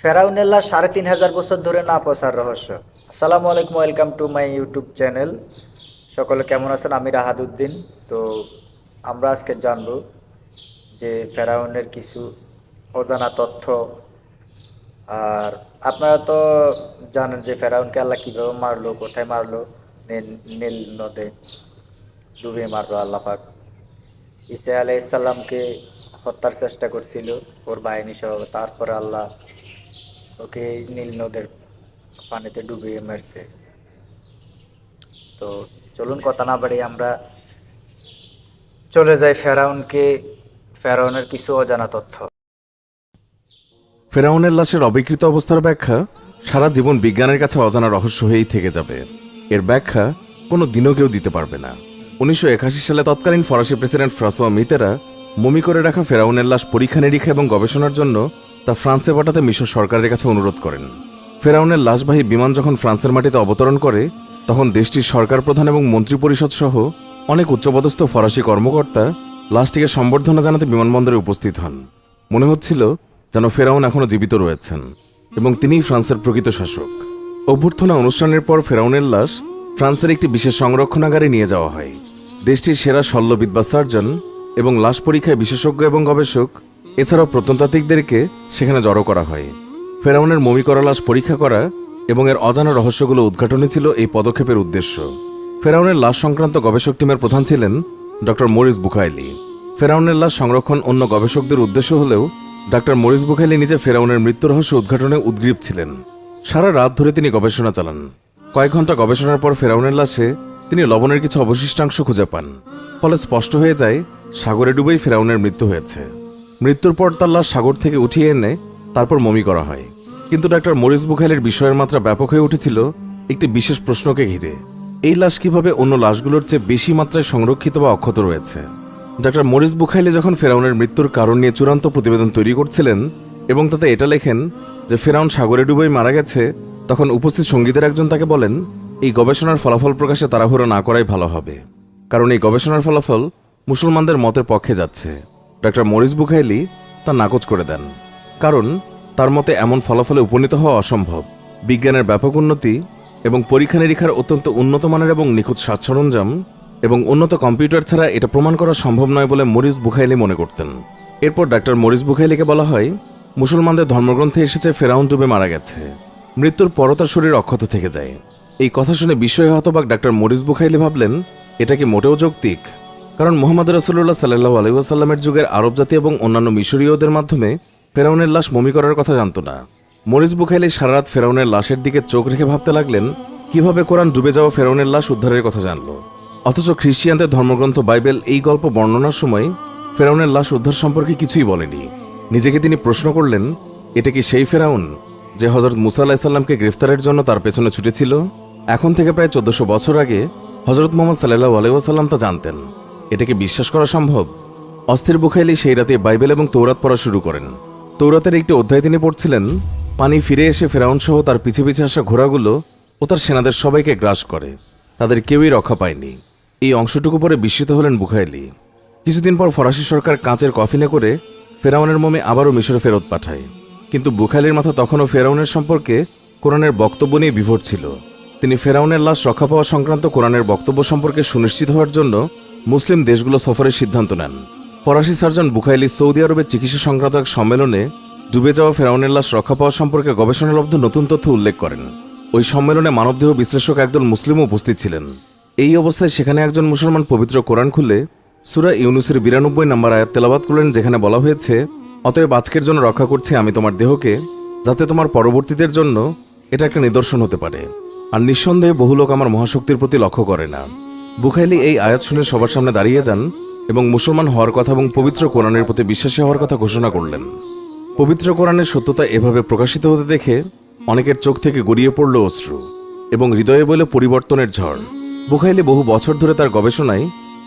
ফেরাউনের লাশ ৩,৫০০ বছর ধরে না পৌঁছার রহস্য। আসসালামু আলাইকুম, welcome to my YouTube channel. সকলে কেমন আছেন? আমি রাহাদউদ্দিন। তো আমরা আজকে জানব যে ফেরাউনের কিছু অজানা তথ্য। আর আপনারা তো জানেন যে ফেরাউনকে আল্লাহ কীভাবে মারলো, কোথায় মারলো। নীল নদে ডুবিয়ে মারলো আল্লাহ পাক। ঈসা আলাইহিসসালামকে হত্যার চেষ্টা করছিল ওর বাহিনী সহ, তারপরে আল্লাহ ওকে নীল নদের পানিতে ডুবিয়ে মারছে। তো চলুন কথা না বাড়িয়ে আমরা চলে যাই ফেরাউনের কিছু অজানা তথ্য। ফেরাউনের লাশের অবিকৃত অবস্থার ব্যাখ্যা সারা জীবন বিজ্ঞানের কাছে অজানা রহস্য হয়েই থেকে যাবে। এর ব্যাখ্যা কোনো দিনও কেউ দিতে পারবে না। 1981 সালে তৎকালীন ফরাসি প্রেসিডেন্ট ফ্রাঁসোয়া মিতেরা মমি করে রাখা ফেরাউনের লাশ পরীক্ষা নিরীক্ষা এবং গবেষণার জন্য তা ফ্রান্সে পাঠাতে মিশর সরকারের কাছে অনুরোধ করেন। ফেরাউনের লাশবাহী বিমান যখন ফ্রান্সের মাটিতে অবতরণ করে, তখন দেশটির সরকার প্রধান এবং মন্ত্রিপরিষদ সহ অনেক উচ্চপদস্থ ফরাসি কর্মকর্তা লাশটিকে সম্বর্ধনা জানাতে বিমানবন্দরে উপস্থিত হন। মনে হচ্ছিল যেন ফেরাউন এখনও জীবিত রয়েছেন এবং তিনিই ফ্রান্সের প্রকৃত শাসক। অভ্যর্থনা অনুষ্ঠানের পর ফেরাউনের লাশ ফ্রান্সের একটি বিশেষ সংরক্ষণাগারে নিয়ে যাওয়া হয়। দেশটির সেরা শল্যবিদ বা সার্জন এবং লাশ পরীক্ষায় বিশেষজ্ঞ এবং গবেষক এছাড়াও প্রত্নতাত্ত্বিকদেরকে সেখানে জড়ো করা হয়। ফেরাউনের মমি করা লাশ পরীক্ষা করা এবং এর অজানা রহস্যগুলো উদ্ঘাটনই ছিল এই পদক্ষেপের উদ্দেশ্য। ফেরাউনের লাশ সংক্রান্ত গবেষক টিমের প্রধান ছিলেন ডক্টর মরিস বুখাইলি। ফেরাউনের লাশ সংরক্ষণ অন্য গবেষকদের উদ্দেশ্য হলেও ডক্টর মরিস বুখাইলি নিজে ফেরাউনের মৃত্যু রহস্য উদ্ঘাটনে উদ্গ্রীব ছিলেন। সারা রাত ধরে তিনি গবেষণা চালান। কয়েক ঘন্টা গবেষণার পর ফেরাউনের লাশে তিনি লবণের কিছু অবশিষ্টাংশ খুঁজে পান। ফলে স্পষ্ট হয়ে যায় সাগরে ডুবেই ফেরাউনের মৃত্যু হয়েছে। মৃত্যুর পর তার লাশ সাগর থেকে উঠিয়ে এনে তারপর মমি করা হয়। কিন্তু ডক্টর মরিস বুখাইলির বিষয়ের মাত্রা ব্যাপক হয়ে উঠেছিল একটি বিশেষ প্রশ্নকে ঘিরে। এই লাশ কিভাবে অন্য লাশগুলোর চেয়ে বেশি মাত্রায় সংরক্ষিত বা অক্ষত রয়েছে? ডক্টর মরিস বুখাইলি যখন ফেরাউনের মৃত্যুর কারণ নিয়ে চূড়ান্ত প্রতিবেদন তৈরি করছিলেন এবং তাতে এটা লেখেন যে ফেরাউন সাগরে ডুবেই মারা গেছে, তখন উপস্থিত সঙ্গীদের একজন তাকে বলেন, এই গবেষণার ফলাফল প্রকাশে তাড়াহুড়ো না করাই ভালো হবে, কারণ এই গবেষণার ফলাফল মুসলমানদের মতের পক্ষে যাচ্ছে। ডক্টর মরিস বুখাইলি তা নাকচ করে দেন, কারণ তার মতে এমন ফলাফলে উপনীত হওয়া অসম্ভব। বিজ্ঞানের ব্যাপক উন্নতি এবং পরীক্ষা নিরীক্ষার অত্যন্ত উন্নত মানের এবং নিখুঁত সাজ সরঞ্জাম এবং উন্নত কম্পিউটার ছাড়া এটা প্রমাণ করা সম্ভব নয় বলে মরিস বুখাইলি মনে করতেন। এরপর ডক্টর মরিস বুখাইলিকে বলা হয়, মুসলমানদের ধর্মগ্রন্থে এসেছে ফেরাউন ডুবে মারা গেছে, মৃত্যুর পরও তার শরীর অক্ষত থেকে যায়। এই কথা শুনে বিস্ময়ে হতবাক ডক্টর মরিস বুখাইলি ভাবলেন, এটা কি মোটেও যৌক্তিক? কারণ মুহাম্মদ রাসূলুল্লাহ সাল্লাল্লাহু আলাইহি ওয়াসাল্লামের যুগের আরব জাতি এবং অন্যান্য মিশরীয়দের মাধ্যমে ফেরাউনের লাশ মমি করার কথা জানত না। মরিস বুখাইলি সারা রাত ফেরাউনের লাশের দিকে চোখ রেখে ভাবতে লাগলেন, কিভাবে কোরআন ডুবে যাওয়া ফেরাউনের লাশ উদ্ধারের কথা জানল, অথচ খ্রিস্টিয়ানদের ধর্মগ্রন্থ বাইবেল এই গল্প বর্ণনার সময় ফেরাউনের লাশ উদ্ধার সম্পর্কে কিছুই বলেনি। নিজেকে তিনি প্রশ্ন করলেন, এটা কি সেই ফেরাউন যে হযরত মুসা আলাইহিস সালামকে গ্রেফতারের জন্য তার পেছনে ছুটেছিল? এখন থেকে প্রায় 1400 বছর আগে হযরত মুহাম্মদ সাল্লাল্লাহু আলাইহি ওয়াসাল্লাম তা জানতেন। এটা কি বিশ্বাস করা সম্ভব? অস্থির বুখাইলি সেই রাতে বাইবেল এবং তৌরাত পড়া শুরু করেন। তৌরাতের একটি অধ্যায় তিনি পড়ছিলেন, পানি ফিরে এসে ফেরাউন সহ তার পিছে পিছে আসা ঘোড়াগুলো ও তার সেনাদের সবাইকে গ্রাস করে, তাদের কেউই রক্ষা পায়নি। এই অংশটুকু পরে বিস্মিত হলেন বুখাইলি। কিছুদিন পর ফরাসি সরকার কাঁচের কফিনে করে ফেরাউনের মমি আবারও মিশরে ফেরত পাঠায়। কিন্তু বুখাইলির মাথা তখনও ফেরাউনের সম্পর্কে কোরআনের বক্তব্য নিয়ে বিভোর ছিল। তিনি ফেরাউনের লাশ রক্ষা পাওয়া সংক্রান্ত কোরআনের বক্তব্য সম্পর্কে সুনিশ্চিত হওয়ার জন্য মুসলিম দেশগুলো সফরের সিদ্ধান্ত নেন। ফরাসি সার্জন বুখাইলি সৌদি আরবের চিকিৎসা সংক্রান্ত এক সম্মেলনে ডুবে যাওয়া ফেরাউনের লাশ রক্ষা পাওয়া সম্পর্কে গবেষণালব্ধ নতুন তথ্য উল্লেখ করেন। ওই সম্মেলনে মানবদেহ বিশ্লেষক একদল মুসলিমও উপস্থিত ছিলেন। এই অবস্থায় সেখানে একজন মুসলমান পবিত্র কোরআন খুলে সূরা ইউনূসের 92 নম্বর আয়াত তেলাওয়াত করলেন, যেখানে বলা হয়েছে, অতএব আজকের জন্য রক্ষা করছি আমি তোমার দেহকে, যাতে তোমার পরবর্তীদের জন্য এটা একটা নিদর্শন হতে পারে। আর নিঃসন্দেহে বহু লোক আমার মহাশক্তির প্রতি লক্ষ্য করে না। বুখাইলি এই আয়াত শুনে সবার সামনে দাঁড়িয়ে যান এবং মুসলমান হওয়ার কথা এবং পবিত্র কোরআনের প্রতি বিশ্বাসী হওয়ার কথা ঘোষণা করলেন। পবিত্র কোরআনের সত্যতা এভাবে প্রকাশিত হতে দেখে অনেকের চোখ থেকে গড়িয়ে পড়ল অশ্রু এবং হৃদয়ে বইল পরিবর্তনের ঝড়। বুখাইলি বহু বছর ধরে তার গবেষণায়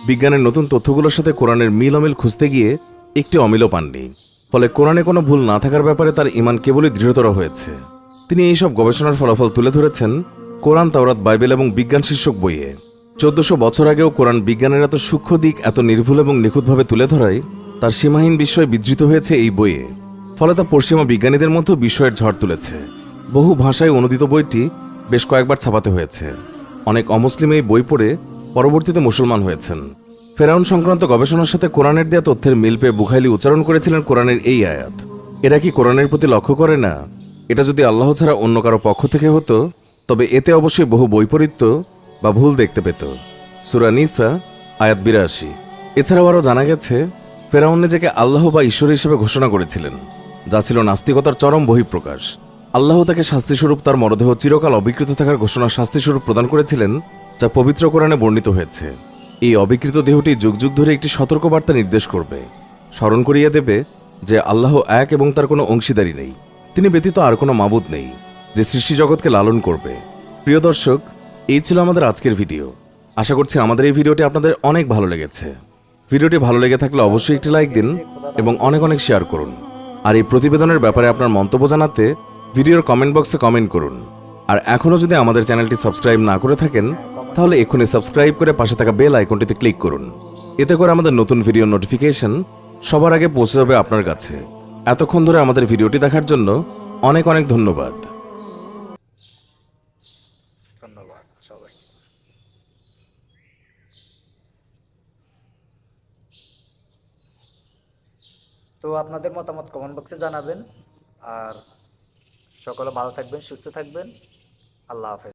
বিজ্ঞানের নতুন তথ্যগুলোর সাথে কোরআনের মিল অমিল খুঁজতে গিয়ে একটি অমিলও পাননি। ফলে কোরআনে কোনো ভুল না থাকার ব্যাপারে তার ঈমান কেবলই দৃঢ়তর হয়েছে। তিনি এইসব গবেষণার ফলাফল তুলে ধরেছেন কোরআন, তাওরাত, বাইবেল এবং বিজ্ঞান শীর্ষক বইয়ে। 1400 বছর আগেও কোরআন বিজ্ঞানের এত সূক্ষ্ম দিক এত নির্ভুল এবং নিখুঁতভাবে তুলে ধরায় তার সীমাহীন বিস্ময় বিধৃত হয়েছে এই বইয়ে। ফলে তা পশ্চিমা বিজ্ঞানীদের মধ্যেও বিস্ময়ের ঝড় তুলেছে। বহু ভাষায় অনুদিত বইটি বেশ কয়েকবার ছাপাতে হয়েছে। অনেক অমুসলিম এই বই পড়ে পরবর্তীতে মুসলমান হয়েছেন। ফেরাউন সংক্রান্ত গবেষণার সাথে কোরআনের দেয়া তথ্যের মিল পেয়ে বুখাইলি উচ্চারণ করেছিলেন কোরআনের এই আয়াত। এরা কি কোরআনের প্রতি লক্ষ্য করে না? এটা যদি আল্লাহ ছাড়া অন্য কারো পক্ষ থেকে হতো তবে এতে অবশ্যই বহু বৈপরীত্য বা ভুল দেখতে পেত। সূরা নিসা আয়াত ৮২। এছাড়াও আরও জানা গেছে ফেরাউন নিজেকে আল্লাহ বা ঈশ্বর হিসেবে ঘোষণা করেছিলেন, যা ছিল নাস্তিকতার চরম বহিঃপ্রকাশ। আল্লাহ তাকে শাস্তিস্বরূপ তার মরদেহ চিরকাল অবিকৃত থাকার ঘোষণা শাস্তিস্বরূপ প্রদান করেছিলেন, যা পবিত্র কোরআনে বর্ণিত হয়েছে। এই অবিকৃত দেহটি যুগ যুগ ধরে একটি সতর্কবার্তা নির্দেশ করবে, স্মরণ করিয়ে দেবে যে আল্লাহ এক এবং তার কোনো অংশীদারি নেই। তিনি ব্যতীত আর কোনো মাবুদ নেই যে সৃষ্টি জগৎকে লালন করবে। প্রিয় দর্শক, এই ছিল আমাদের আজকের ভিডিও। আশা করছি আমাদের এই ভিডিওটি আপনাদের অনেক ভালো লেগেছে। ভিডিওটি ভালো লেগে থাকলে অবশ্যই একটি লাইক দিন এবং অনেক অনেক শেয়ার করুন। আর এই প্রতিবেদনের ব্যাপারে আপনার মন্তব্য জানাতে ভিডিওর কমেন্ট বক্সে কমেন্ট করুন। আর এখনও যদি আমাদের চ্যানেলটি সাবস্ক্রাইব না করে থাকেন তাহলে এক্ষুনি সাবস্ক্রাইব করে পাশে থাকা বেল আইকনটিতে ক্লিক করুন। এতে করে আমাদের নতুন ভিডিও নোটিফিকেশন সবার আগে পৌঁছে যাবে আপনার কাছে। এতক্ষণ ধরে আমাদের ভিডিওটি দেখার জন্য অনেক অনেক ধন্যবাদ। ধন্যবাদ সবাই। তো আপনাদের মতামত কমেন্ট বক্সে জানাবেন। আর সকলে ভালো থাকবেন, সুস্থ থাকবেন। আল্লাহ হাফেজ।